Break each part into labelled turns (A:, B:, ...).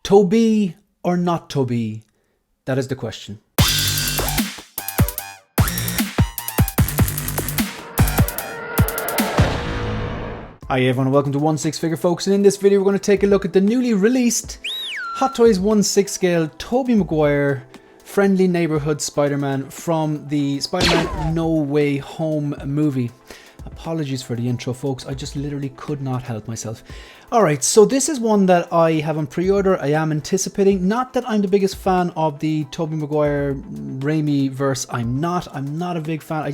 A: Tobey or not Tobey? That is the question. Hi everyone, welcome to 1/6 Figure Folks, and in this video we're going to take a look at the newly released Hot Toys 1/6 scale Tobey Maguire Friendly Neighborhood Spider-Man from the Spider-Man No Way Home movie. Apologies for the intro, folks, I just literally could not help myself. Alright, so this is one that I have on pre-order. I am anticipating. Not that I'm the biggest fan of the Tobey Maguire Raimi verse. I'm not a big fan.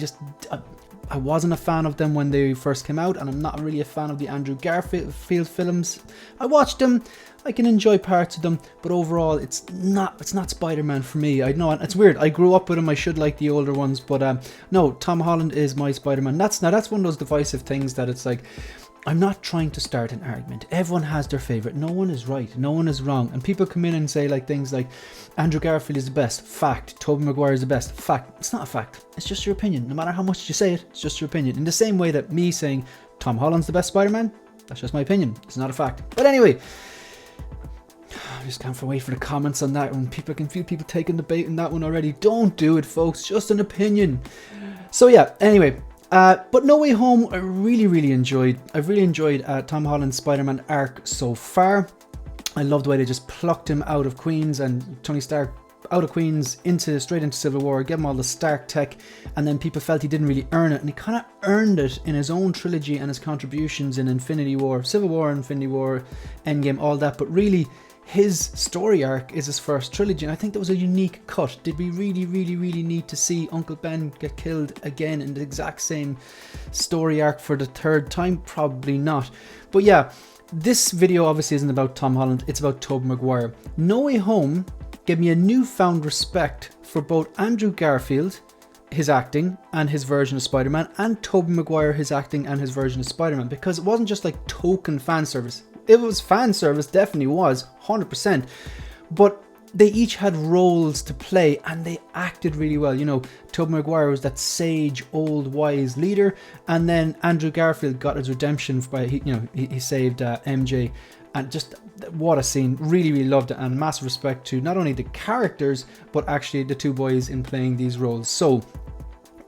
A: I wasn't a fan of them when they first came out, and I'm not really a fan of the Andrew Garfield films. I watched them, I can enjoy parts of them, but overall it's not Spider-Man for me. I know it's weird. I grew up with him. I should like the older ones, but no, Tom Holland is my Spider-Man. That's one of those divisive things that it's like, I'm not trying to start an argument. Everyone has their favorite. No one is right. No one is wrong. And people come in and say like things like Andrew Garfield is the best. Fact. Tobey Maguire is the best. Fact. It's not a fact. It's just your opinion. No matter how much you say it, it's just your opinion. In the same way that me saying Tom Holland's the best Spider-Man, that's just my opinion. It's not a fact. But anyway, I just can't wait for the comments on that one. I can feel people taking the bait in that one already. Don't do it, folks. Just an opinion. So yeah, anyway. But No Way Home, I really enjoyed. I've really enjoyed Tom Holland's Spider-Man arc so far. I love the way they just plucked him out of Queens and Tony Stark out of Queens straight into Civil War, gave him all the Stark tech, and then people felt he didn't really earn it, and he kind of earned it in his own trilogy and his contributions in Infinity War, Civil War, Infinity War, Endgame, all that. But really, his story arc is his first trilogy, and I think that was a unique cut. Did we really need to see Uncle Ben get killed again in the exact same story arc for the third time? Probably not. But yeah, this video obviously isn't about Tom Holland, it's about Tobey Maguire. No Way Home gave me a newfound respect for both Andrew Garfield, his acting and his version of Spider-Man, and Tobey Maguire, his acting and his version of Spider-Man, because it wasn't just like token fan service. It was fan service, definitely was, 100%, but they each had roles to play and they acted really well. You know, Tobey Maguire was that sage, old, wise leader, and then Andrew Garfield got his redemption by, he saved MJ, and just what a scene. Really loved it, and massive respect to not only the characters, but actually the two boys in playing these roles. So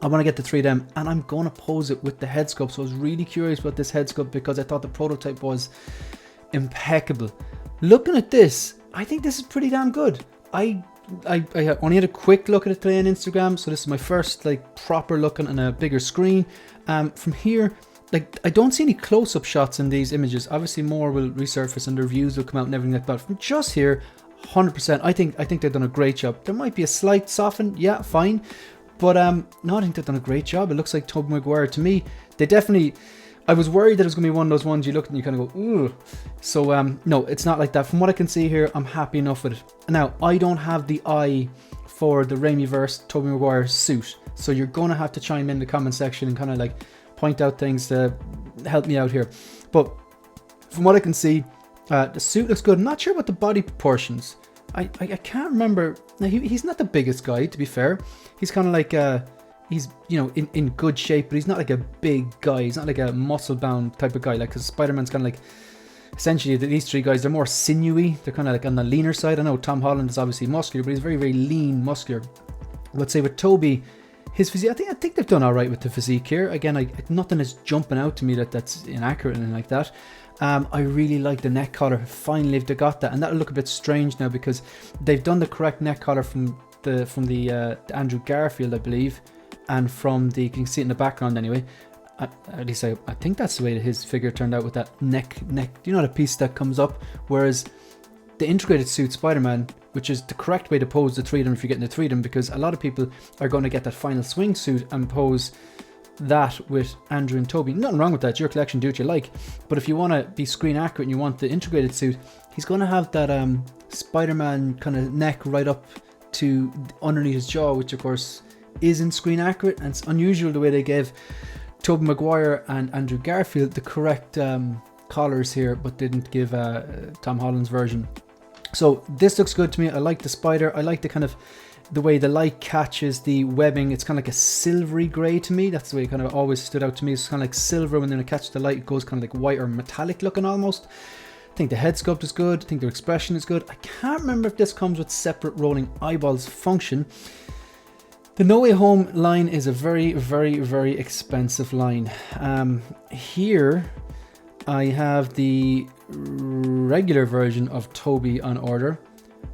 A: I want to get the three of them, and I'm going to pose it with the head sculpt. So I was really curious about this head sculpt because I thought the prototype was impeccable. Looking at this, I think this is pretty damn good. I only had a quick look at it today on Instagram, so this is my first like proper looking on a bigger screen. From here, like, I don't see any close-up shots in these images. Obviously more will resurface and the reviews will come out and everything like that. From just here, 100%, I think they've done a great job. There might be a slight soften, yeah, fine, but no, I think they've done a great job. It looks like Tobey Maguire to me. They definitely, I was worried that it was going to be one of those ones you look and you kind of go, ooh. So no, it's not like that. From what I can see here, I'm happy enough with it. Now, I don't have the eye for the Raimi-verse Tobey Maguire suit, so you're going to have to chime in the comment section and kind of like point out things to help me out here. But from what I can see, the suit looks good. I'm not sure about the body proportions. I can't remember. Now, he's not the biggest guy, to be fair. He's kind of like he's, you know, in good shape, but he's not like a big guy. He's not like a muscle-bound type of guy. Like, because Spider-Man's kind of like, essentially, these three guys, they're more sinewy. They're kind of like on the leaner side. I know Tom Holland is obviously muscular, but he's very lean, muscular. Let's say with Tobey, his physique, I think they've done all right with the physique here. Again, nothing is jumping out to me that's inaccurate and like that. I really like the neck collar. Finally, they've got that, and that'll look a bit strange now because they've done the correct neck collar from the Andrew Garfield, I believe, and from the, you can see it in the background anyway. At least I think that's the way that his figure turned out with that neck. You know, the piece that comes up, whereas the integrated suit Spider-Man, which is the correct way to pose the three of them if you're getting the three of them, because a lot of people are going to get that final swing suit and pose that with Andrew and Tobey. Nothing wrong with that, it's your collection, do what you like. But if you want to be screen accurate and you want the integrated suit, he's going to have that Spider-Man kind of neck right up to underneath his jaw, which of course isn't screen accurate, and it's unusual the way they gave Tobey Maguire and Andrew Garfield the correct collars here, but didn't give Tom Holland's version. So this looks good to me. I like the spider. I like the kind of the way the light catches the webbing. It's kind of like a silvery grey to me. That's the way it kind of always stood out to me. It's kind of like silver when then it catches the light. It goes kind of like white or metallic looking almost. I think the head sculpt is good. I think their expression is good. I can't remember if this comes with separate rolling eyeballs function. The No Way Home line is a very, very, very expensive line. Here I have the regular version of Tobey on order.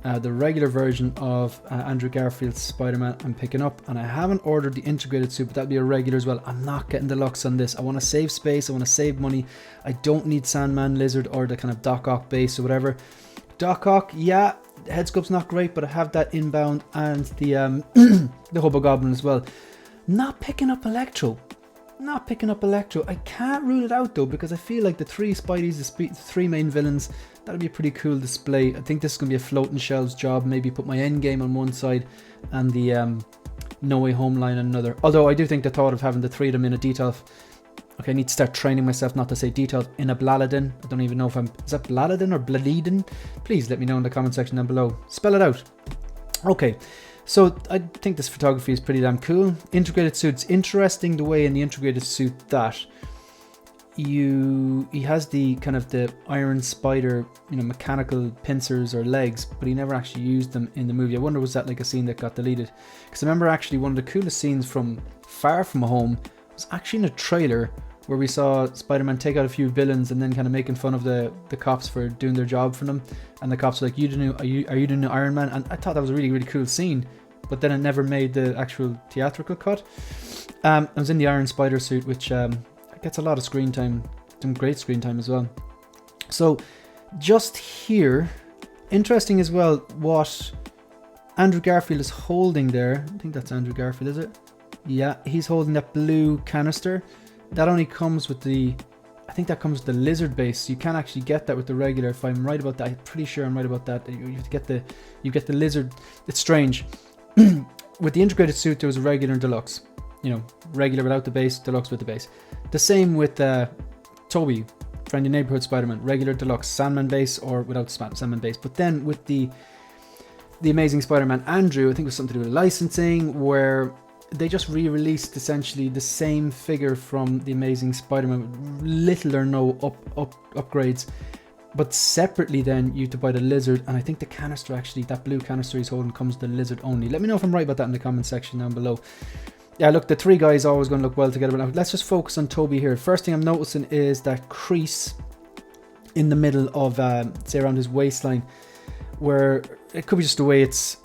A: The regular version of Andrew Garfield's Spider-Man I'm picking up, and I haven't ordered the integrated suit, but that'll be a regular as well. I'm not getting deluxe on this. I want to save space, I want to save money. I don't need Sandman, Lizard, or the kind of Doc Ock base or whatever. Doc Ock, yeah, the head sculpt's not great, but I have that inbound and the the Hobgoblin as well. Not picking up Electro. Not picking up Electro. I can't rule it out though, because I feel like the three Spideys, the three main villains, that'll be a pretty cool display. I think this is going to be a floating shelves job. Maybe put my Endgame on one side and the No Way Home line on another. Although I do think the thought of having the three of them in a detail. Okay, I need to start training myself not to say detailed in a Blaladin. I don't even know if is that Blaladin or Bladidin? Please let me know in the comment section down below. Spell it out. Okay. So I think this photography is pretty damn cool. Integrated suits, interesting the way in the integrated suit that he has the kind of the Iron Spider, you know, mechanical pincers or legs, but he never actually used them in the movie. I wonder, was that like a scene that got deleted? Because I remember actually one of the coolest scenes from Far From Home was actually in a trailer where we saw Spider-Man take out a few villains and then kind of making fun of the cops for doing their job for them. And the cops were like, are you the new Iron Man? And I thought that was a really, really cool scene. But then it never made the actual theatrical cut. I was in the Iron Spider suit, which gets a lot of screen time, some great screen time as well. So just here, interesting as well what Andrew Garfield is holding there. I think that's Andrew Garfield, is it? Yeah, he's holding that blue canister. That only comes with the, I think that comes with the Lizard base. You can't actually get that with the regular. If I'm right about that, I'm pretty sure I'm right about that. You have to get the Lizard. It's strange. With the integrated suit, there was a regular and deluxe. You know, regular without the base, deluxe with the base. The same with Tobey, Friendly Neighbourhood Spider-Man, regular, deluxe, Sandman base or without Sandman base. But then with the Amazing Spider-Man Andrew, I think it was something to do with licensing, where they just re-released essentially the same figure from the Amazing Spider-Man with little or no upgrades. But separately then you have to buy the Lizard, and I think the canister actually, that blue canister he's holding, comes with the Lizard only. Let me know if I'm right about that in the comment section down below. Yeah, look, the three guys are always going to look well together. But now let's just focus on Tobey here. First thing I'm noticing is that crease in the middle of, say around his waistline, where it could be just the way it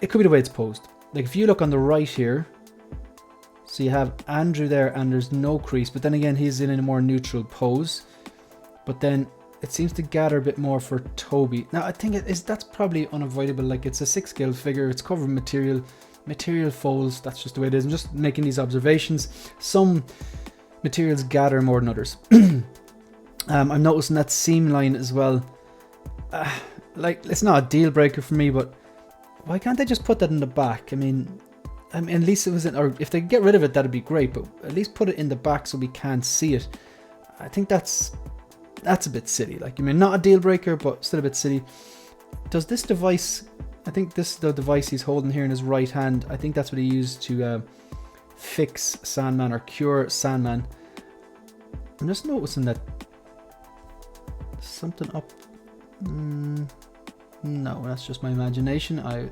A: could be the way it's posed. Like if you look on the right here, so you have Andrew there and there's no crease, but then again he's in a more neutral pose. But then it seems to gather a bit more for Tobey. Now I think that's probably unavoidable. Like it's a 6 scale figure, it's covered in material folds, that's just the way it is. I'm just making these observations. Some materials gather more than others. I'm noticing that seam line as well. Like it's not a deal breaker for me, but why can't they just put that in the back? I mean at least it was or if they could get rid of it, that'd be great, but at least put it in the back so we can't see it. I think that's a bit silly. Like, I mean, not a deal breaker, but still a bit silly. Does this device, I think this is the device he's holding here in his right hand. I think that's what he used to fix Sandman or cure Sandman. I'm just noticing that something up. No, that's just my imagination. I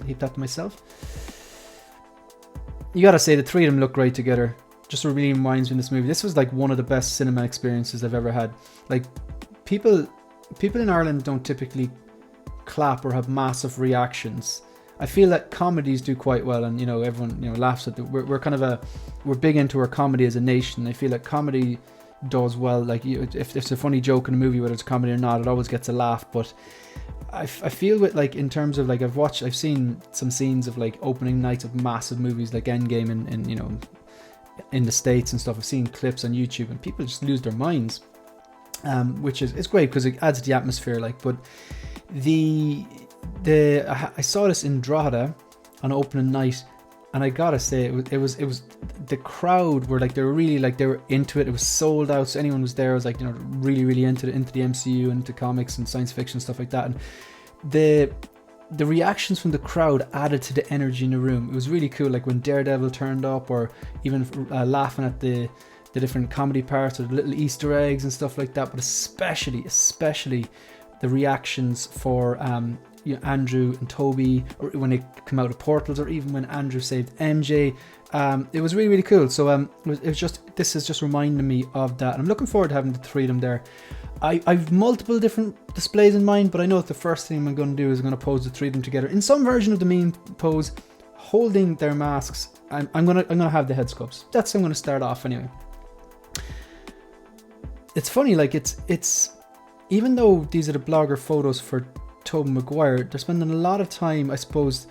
A: keep that to myself. You gotta say the three of them look great together. Just really reminds me of this movie. This was like one of the best cinema experiences I've ever had. Like people in Ireland don't typically clap or have massive reactions. I feel that comedies do quite well, and you know everyone laughs at we're big into our comedy as a nation. I feel like comedy does well. Like if it's a funny joke in a movie, whether it's a comedy or not, it always gets a laugh. But I feel with like in terms of like I've seen some scenes of like opening nights of massive movies like Endgame and in the States and stuff. I've seen clips on YouTube and people just lose their minds, which is great because it adds to the atmosphere. Like, but I saw this in Drogheda on opening night, and I gotta say it was the crowd were like they were into it. It was sold out, so anyone was there was like really into the MCU, into comics and science fiction stuff like that. And the reactions from the crowd added to the energy in the room. It was really cool, like when Daredevil turned up, or even laughing at the the different comedy parts or the little Easter eggs and stuff like that, but especially the reactions for you know, Andrew and Tobey, or when they come out of portals, or even when Andrew saved MJ. It was really cool. So it was just, this is just reminding me of that. I'm looking forward to having the three of them there. I've multiple different displays in mind, but I know that the first thing I'm going to do is I'm going to pose the three of them together in some version of the meme pose, holding their masks. I'm gonna have the head sculpts. That's how I'm going to start off anyway. It's funny, like it's even though these are the blogger photos for Tobey Maguire, they're spending a lot of time, I suppose,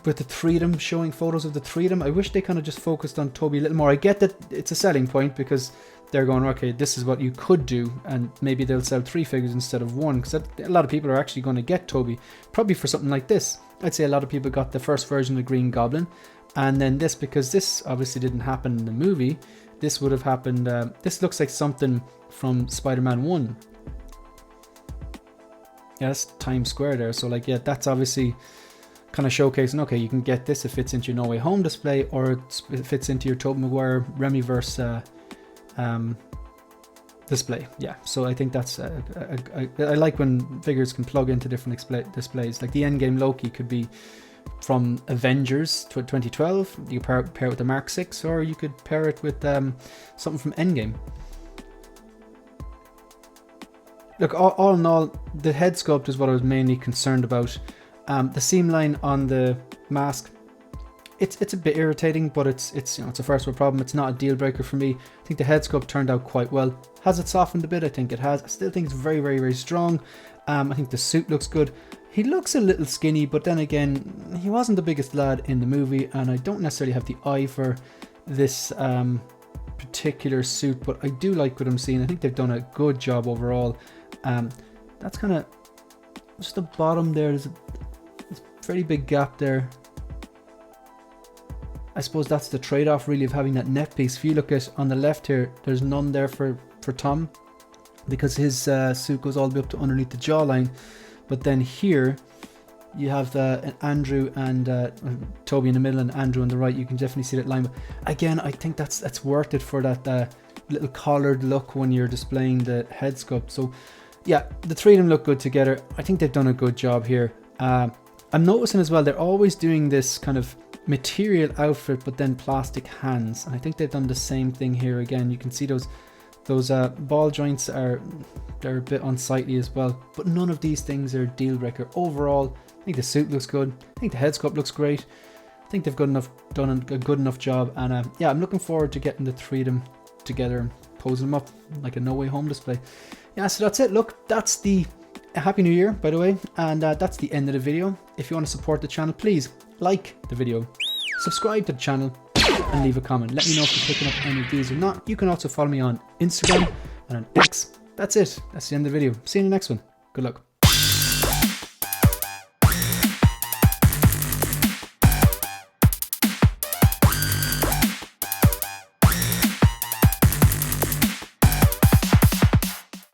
A: with the three of them, showing photos of the three of them. I wish they kind of just focused on Tobey a little more. I get that it's a selling point because they're going, okay, this is what you could do, and maybe they'll sell 3 figures instead of 1, because a lot of people are actually going to get Tobey, probably for something like this. I'd say a lot of people got the first version of Green Goblin, and then this, because this obviously didn't happen in the movie. This would have happened, this looks like something from Spider-Man 1. Yes, Times Square there. So like, yeah, that's obviously kind of showcasing, okay, you can get this, it fits into your No Way Home display, or it fits into your Tobey Maguire Remiverse display. Yeah, so I think that's I like when figures can plug into different displays. Like the Endgame Loki could be from Avengers 2012. You pair it with the Mark 6, or you could pair it with something from Endgame. Look, all in all, the head sculpt is what I was mainly concerned about. The seam line on the mask, it's a bit irritating, but it's you know, it's a first world problem. It's not a deal breaker for me. I think the head sculpt turned out quite well. Has it softened a bit? I think it has. I still think it's very strong. I think the suit looks good. He looks a little skinny, but then again, he wasn't the biggest lad in the movie, and I don't necessarily have the eye for this particular suit, but I do like what I'm seeing. I think they've done a good job overall. That's kind of just the bottom there. There's a pretty big gap there. I suppose that's the trade-off really of having that neck piece. If you look at on the left here, there's none there for Tom, because his suit goes all the way up to underneath the jawline. But then here you have Andrew and Tobey in the middle, and Andrew on the right. You can definitely see that line. But again, I think that's worth it for that little collared look when you're displaying the head sculpt. So yeah, the three of them look good together. I think they've done a good job here. I'm noticing as well, they're always doing this kind of material outfit, but then plastic hands. And I think they've done the same thing here again. You can see those ball joints they're a bit unsightly as well. But none of these things are a deal breaker. Overall, I think the suit looks good. I think the head sculpt looks great. I think they've done a good enough job. And yeah, I'm looking forward to getting the three of them together and posing them up like a No Way Home display. Yeah, so that's it. Look, that's the Happy New Year, by the way, and that's the end of the video. If you want to support the channel, please like the video, subscribe to the channel, and leave a comment. Let me know if you're picking up any of these or not. You can also follow me on Instagram and on X. That's it. That's the end of the video. See you in the next one. Good luck.